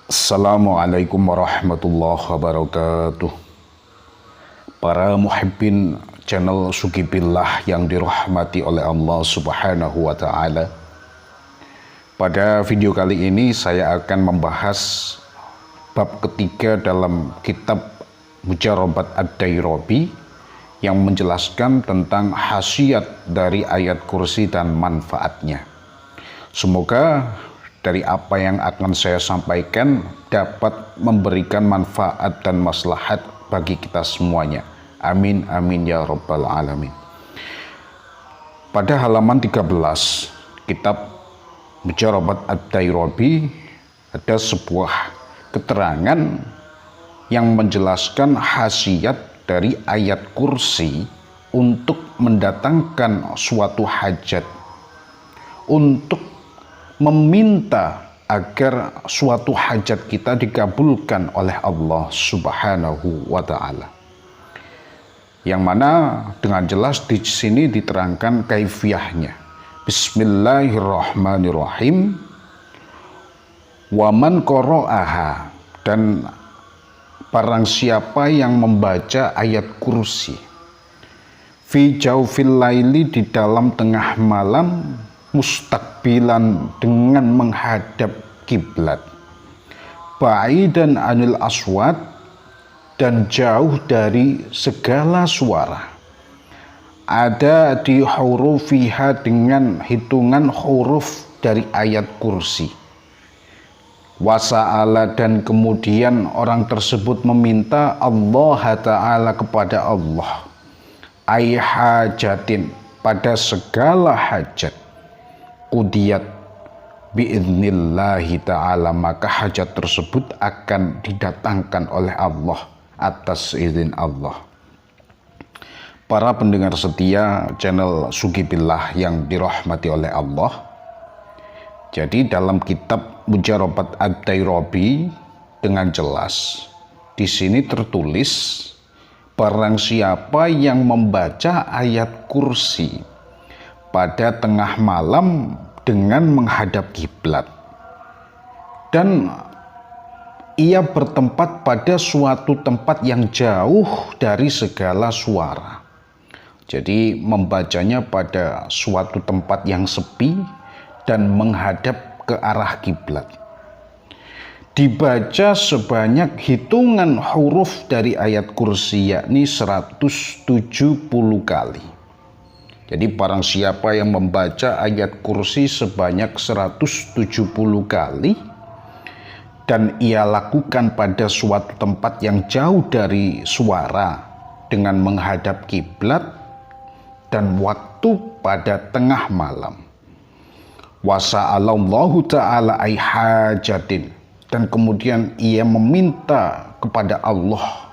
Assalamualaikum warahmatullahi wabarakatuh. Para muhibbin channel Sugibillah yang dirahmati oleh Allah Subhanahu wa Ta'ala. Pada video kali ini saya akan membahas bab ketiga dalam kitab Mujarabat Ad-Dairabi yang menjelaskan tentang khasiat dari ayat kursi dan manfaatnya. Semoga dari apa yang akan saya sampaikan dapat memberikan manfaat dan maslahat bagi kita semuanya. Amin amin ya rabbal alamin. Pada halaman 13 kitab Mujarabat Ad-Dairabi ada sebuah keterangan yang menjelaskan khasiat dari ayat kursi untuk mendatangkan suatu hajat, untuk meminta agar suatu hajat kita dikabulkan oleh Allah Subhanahu wa Ta'ala. Yang mana dengan jelas di sini diterangkan kaifiyahnya. Bismillahirrahmanirrahim. Wa man qara'aha, dan barang siapa yang membaca ayat kursi fi jaufil laili, di dalam tengah malam, mustaqbilan, dengan menghadap kiblat, ba'idan anil aswat, dan jauh dari segala suara, ada di hurufiha, dengan hitungan huruf dari ayat kursi, wasa'ala, dan kemudian orang tersebut meminta Allah Ta'ala kepada Allah, ay hajatin, pada segala hajat, qudiyat bi'idnillahi ta'ala, maka hajat tersebut akan didatangkan oleh Allah atas izin Allah. Para pendengar setia channel Sugibillah yang dirahmati oleh Allah, jadi dalam kitab Mujarabat Ad-Dairabi dengan jelas di sini tertulis, barang siapa yang membaca ayat kursi pada tengah malam dengan menghadap kiblat, dan ia bertempat pada suatu tempat yang jauh dari segala suara. Jadi membacanya pada suatu tempat yang sepi dan menghadap ke arah kiblat. Dibaca sebanyak hitungan huruf dari ayat kursi, yakni 170 kali. Jadi barang siapa yang membaca ayat kursi sebanyak 170 kali dan ia lakukan pada suatu tempat yang jauh dari suara dengan menghadap kiblat dan waktu pada tengah malam, wasa'alallahu ta'ala ay hajatin, dan kemudian ia meminta kepada Allah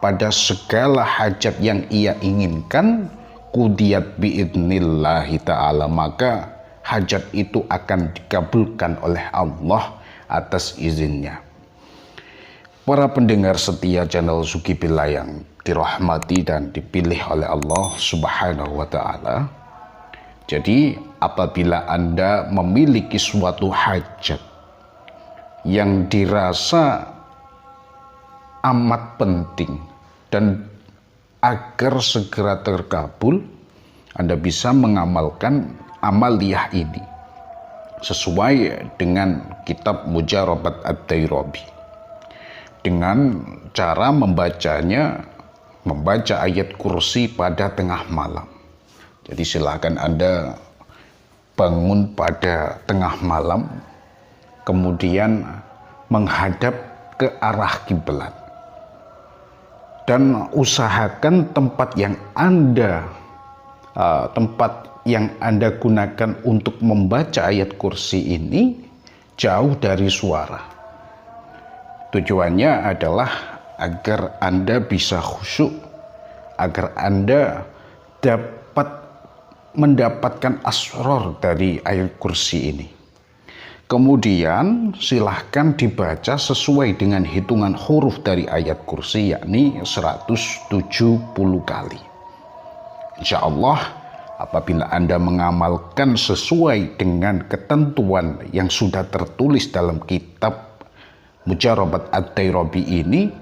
pada segala hajat yang ia inginkan, qudiyat bi'idnillahi ta'ala, maka hajat itu akan dikabulkan oleh Allah atas izinnya. Para pendengar setia channel Sugibillah yang dirahmati dan dipilih oleh Allah Subhanahu wa Ta'ala, jadi apabila Anda memiliki suatu hajat yang dirasa amat penting dan agar segera terkabul, Anda bisa mengamalkan amaliyah ini sesuai dengan kitab Mujarabat Ad-Dairabi dengan cara membaca ayat kursi pada tengah malam. Jadi silakan Anda bangun pada tengah malam, kemudian menghadap ke arah kiblat, dan usahakan tempat yang Anda gunakan untuk membaca ayat kursi ini jauh dari suara. Tujuannya adalah agar Anda bisa khusyuk, agar Anda dapat mendapatkan asrar dari ayat kursi ini. Kemudian silahkan dibaca sesuai dengan hitungan huruf dari ayat kursi, yakni 170 kali. Insya Allah apabila Anda mengamalkan sesuai dengan ketentuan yang sudah tertulis dalam kitab mujarabat at-tairabi ini,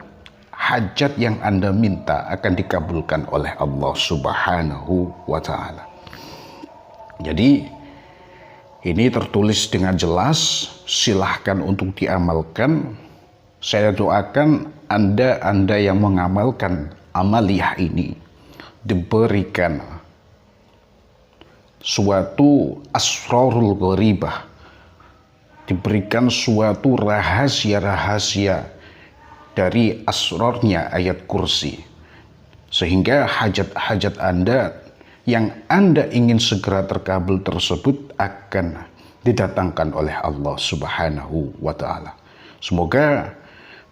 hajat yang Anda minta akan dikabulkan oleh Allah Subhanahu wa Ta'ala. Jadi ini tertulis dengan jelas, silahkan untuk diamalkan. Saya doakan Anda yang mengamalkan amaliyah ini diberikan suatu asrarul gharibah, diberikan suatu rahasia-rahasia dari asrarnya ayat kursi, sehingga hajat-hajat Anda yang Anda ingin segera terkabul tersebut akan didatangkan oleh Allah Subhanahu wa Ta'ala. Semoga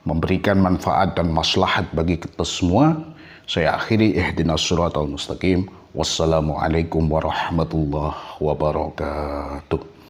memberikan manfaat dan maslahat bagi kita semua. Saya akhiri, ihdinas siratal mustaqim. Wassalamualaikum warahmatullahi wabarakatuh.